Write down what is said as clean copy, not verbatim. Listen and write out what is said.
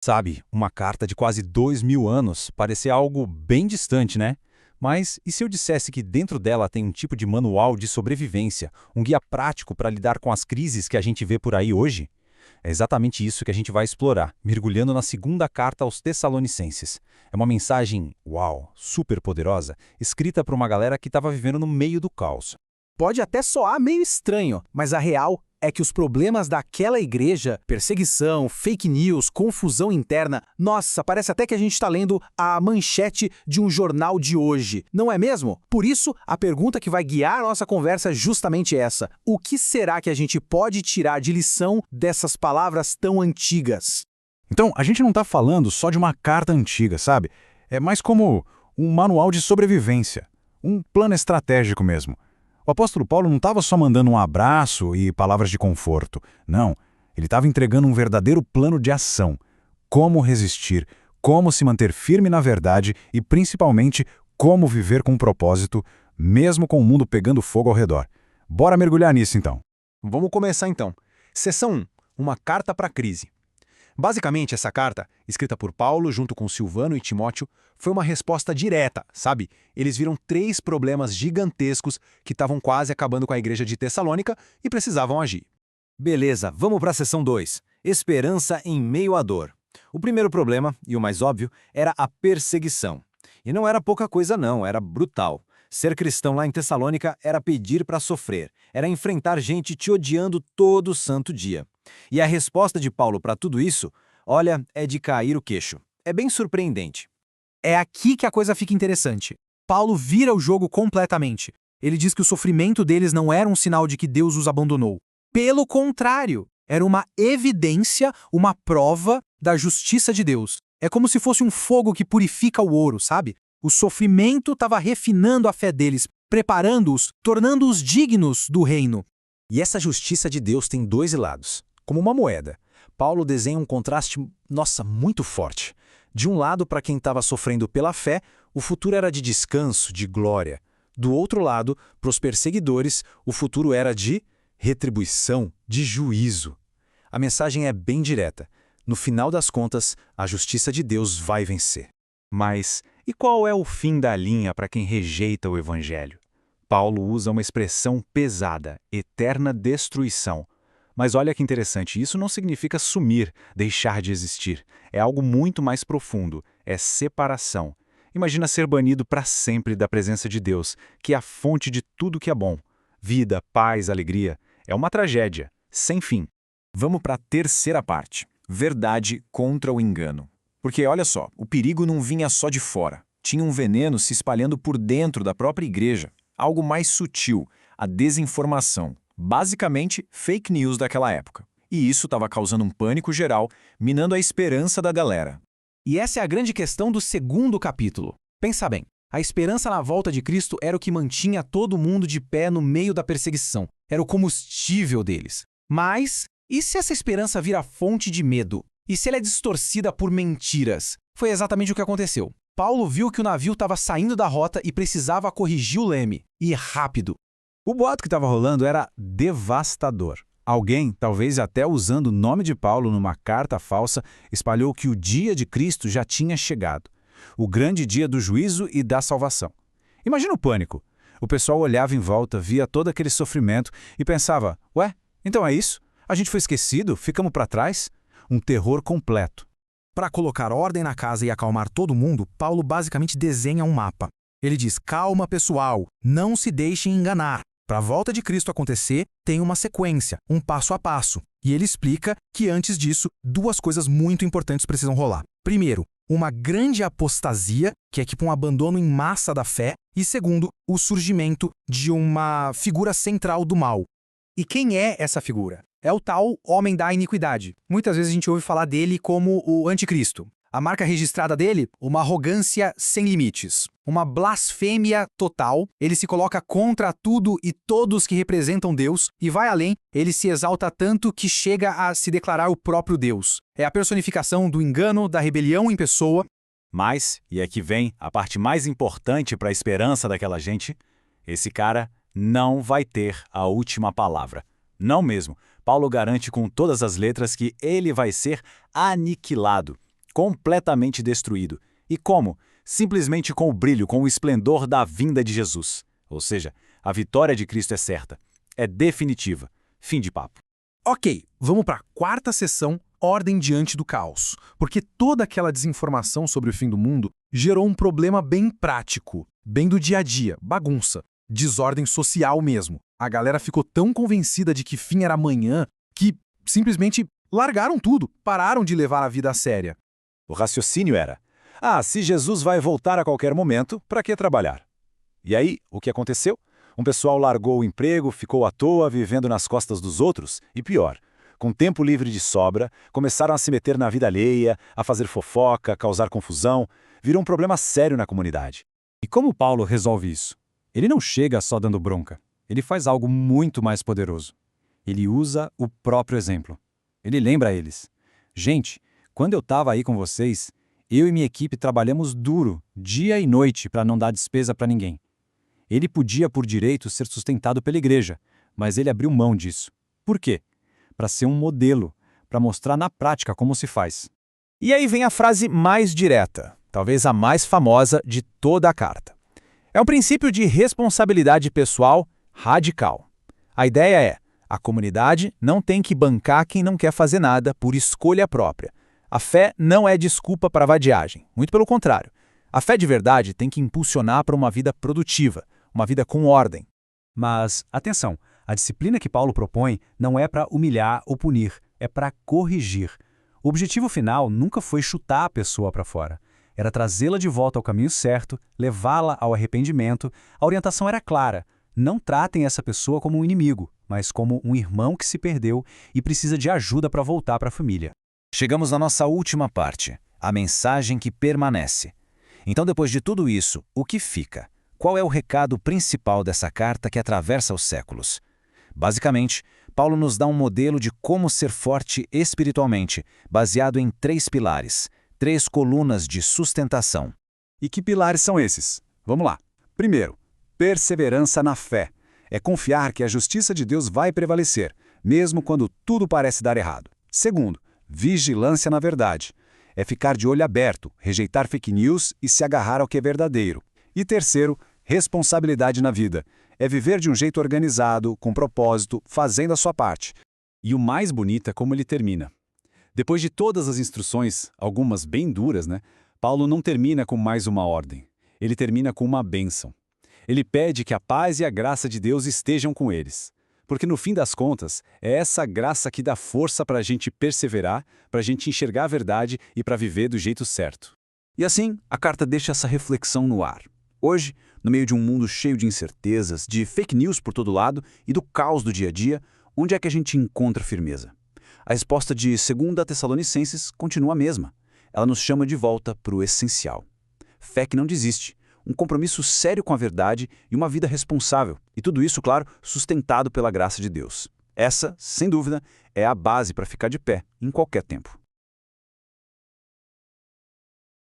Sabe, uma carta de quase 2000 anos parecia algo bem distante, né? Mas e se eu dissesse que dentro dela tem um tipo de manual de sobrevivência, um guia prático para lidar com as crises que a gente vê por aí hoje? É exatamente isso que a gente vai explorar, mergulhando na segunda carta aos Tessalonicenses. É uma mensagem, uau, super poderosa, escrita por uma galera que estava vivendo no meio do caos. Pode até soar meio estranho, mas a real é que os problemas daquela igreja, perseguição, fake news, confusão interna, nossa, parece até que a gente está lendo a manchete de um jornal de hoje, não é mesmo? Por isso, a pergunta que vai guiar a nossa conversa é justamente essa: o que será que a gente pode tirar de lição dessas palavras tão antigas? Então, a gente não está falando só de uma carta antiga, sabe? É mais como um manual de sobrevivência, um plano estratégico mesmo. O apóstolo Paulo não estava só mandando um abraço e palavras de conforto. Não, ele estava entregando um verdadeiro plano de ação. Como resistir, como se manter firme na verdade e, principalmente, como viver com propósito, mesmo com o mundo pegando fogo ao redor. Bora mergulhar nisso, então. Vamos começar então. Seção 1. Uma carta para a crise. Basicamente, essa carta, escrita por Paulo junto com Silvano e Timóteo, foi uma resposta direta, sabe? Eles viram 3 problemas gigantescos que estavam quase acabando com a igreja de Tessalônica e precisavam agir. Beleza, vamos para a seção 2. Esperança em meio à dor. O primeiro problema, e o mais óbvio, era a perseguição. E não era pouca coisa não, era brutal. Ser cristão lá em Tessalônica era pedir para sofrer, era enfrentar gente te odiando todo santo dia. E a resposta de Paulo para tudo isso, olha, é de cair o queixo. É bem surpreendente. É aqui que a coisa fica interessante. Paulo vira o jogo completamente. Ele diz que o sofrimento deles não era um sinal de que Deus os abandonou. Pelo contrário, era uma evidência, uma prova da justiça de Deus. É como se fosse um fogo que purifica o ouro, sabe? O sofrimento estava refinando a fé deles, preparando-os, tornando-os dignos do reino. E essa justiça de Deus tem 2 lados. Como uma moeda, Paulo desenha um contraste, nossa, muito forte. De um lado, para quem estava sofrendo pela fé, o futuro era de descanso, de glória. Do outro lado, para os perseguidores, o futuro era de retribuição, de juízo. A mensagem é bem direta. No final das contas, a justiça de Deus vai vencer. Mas e qual é o fim da linha para quem rejeita o Evangelho? Paulo usa uma expressão pesada, eterna destruição. Mas olha que interessante, isso não significa sumir, deixar de existir. É algo muito mais profundo, é separação. Imagina ser banido para sempre da presença de Deus, que é a fonte de tudo que é bom. Vida, paz, alegria. É uma tragédia, sem fim. Vamos para a terceira parte. Verdade contra o engano. Porque, olha só, o perigo não vinha só de fora. Tinha um veneno se espalhando por dentro da própria igreja. Algo mais sutil, a desinformação. Basicamente, fake news daquela época. E isso estava causando um pânico geral, minando a esperança da galera. E essa é a grande questão do segundo capítulo. Pensa bem, a esperança na volta de Cristo era o que mantinha todo mundo de pé no meio da perseguição. Era o combustível deles. Mas, e se essa esperança vira fonte de medo? E se ela é distorcida por mentiras? Foi exatamente o que aconteceu. Paulo viu que o navio estava saindo da rota e precisava corrigir o leme. E rápido. O boato que estava rolando era devastador. Alguém, talvez até usando o nome de Paulo numa carta falsa, espalhou que o dia de Cristo já tinha chegado. O grande dia do juízo e da salvação. Imagina o pânico. O pessoal olhava em volta, via todo aquele sofrimento e pensava, ué, então é isso? A gente foi esquecido? Ficamos para trás? Um terror completo. Para colocar ordem na casa e acalmar todo mundo, Paulo basicamente desenha um mapa. Ele diz, calma pessoal, não se deixem enganar. Para a volta de Cristo acontecer, tem uma sequência, um passo a passo. E ele explica que antes disso, 2 coisas muito importantes precisam rolar. Primeiro, uma grande apostasia, que é tipo um abandono em massa da fé. E segundo, o surgimento de uma figura central do mal. E quem é essa figura? É o tal homem da iniquidade. Muitas vezes a gente ouve falar dele como o anticristo. A marca registrada dele? Uma arrogância sem limites. Uma blasfêmia total. Ele se coloca contra tudo e todos que representam Deus. E vai além, ele se exalta tanto que chega a se declarar o próprio Deus. É a personificação do engano, da rebelião em pessoa. Mas, e aqui vem a parte mais importante para a esperança daquela gente, esse cara não vai ter a última palavra. Não mesmo. Paulo garante com todas as letras que ele vai ser aniquilado. completamente destruído. E como? Simplesmente com o brilho, com o esplendor da vinda de Jesus. Ou seja, a vitória de Cristo é certa. É definitiva. Fim de papo. Ok, vamos para a quarta sessão, ordem diante do caos. Porque toda aquela desinformação sobre o fim do mundo gerou um problema bem prático, bem do dia a dia, bagunça, desordem social mesmo. A galera ficou tão convencida de que fim era amanhã que simplesmente largaram tudo, pararam de levar a vida a séria. O raciocínio era: se Jesus vai voltar a qualquer momento, para que trabalhar? E aí, o que aconteceu? Um pessoal largou o emprego, ficou à toa, vivendo nas costas dos outros, e pior, com tempo livre de sobra, começaram a se meter na vida alheia, a fazer fofoca, causar confusão. Virou um problema sério na comunidade. E como Paulo resolve isso? Ele não chega só dando bronca. Ele faz algo muito mais poderoso. Ele usa o próprio exemplo. Ele lembra a eles: gente, quando eu estava aí com vocês, eu e minha equipe trabalhamos duro, dia e noite, para não dar despesa para ninguém. Ele podia, por direito, ser sustentado pela igreja, mas ele abriu mão disso. Por quê? Para ser um modelo, para mostrar na prática como se faz. E aí vem a frase mais direta, talvez a mais famosa de toda a carta. É um princípio de responsabilidade pessoal radical. A ideia é: a comunidade não tem que bancar quem não quer fazer nada por escolha própria. A fé não é desculpa para vadiagem, muito pelo contrário. A fé de verdade tem que impulsionar para uma vida produtiva, uma vida com ordem. Mas, atenção, a disciplina que Paulo propõe não é para humilhar ou punir, é para corrigir. O objetivo final nunca foi chutar a pessoa para fora. Era trazê-la de volta ao caminho certo, levá-la ao arrependimento. A orientação era clara: não tratem essa pessoa como um inimigo, mas como um irmão que se perdeu e precisa de ajuda para voltar para a família. Chegamos na nossa última parte, a mensagem que permanece. Então, depois de tudo isso, o que fica? Qual é o recado principal dessa carta que atravessa os séculos? Basicamente, Paulo nos dá um modelo de como ser forte espiritualmente, baseado em 3 pilares, 3 colunas de sustentação. E que pilares são esses? Vamos lá. Primeiro, perseverança na fé. É confiar que a justiça de Deus vai prevalecer, mesmo quando tudo parece dar errado. Segundo, vigilância na verdade. É ficar de olho aberto, rejeitar fake news e se agarrar ao que é verdadeiro. E terceiro, responsabilidade na vida. É viver de um jeito organizado, com propósito, fazendo a sua parte. E o mais bonito é como ele termina. Depois de todas as instruções, algumas bem duras, Paulo não termina com mais uma ordem. Ele termina com uma bênção. Ele pede que a paz e a graça de Deus estejam com eles. Porque no fim das contas, é essa graça que dá força para a gente perseverar, para a gente enxergar a verdade e para viver do jeito certo. E assim, a carta deixa essa reflexão no ar. Hoje, no meio de um mundo cheio de incertezas, de fake news por todo lado e do caos do dia a dia, onde é que a gente encontra firmeza? A resposta de 2 Tessalonicenses continua a mesma. Ela nos chama de volta para o essencial. Fé que não desiste, um compromisso sério com a verdade e uma vida responsável. E tudo isso, claro, sustentado pela graça de Deus. Essa, sem dúvida, é a base para ficar de pé em qualquer tempo.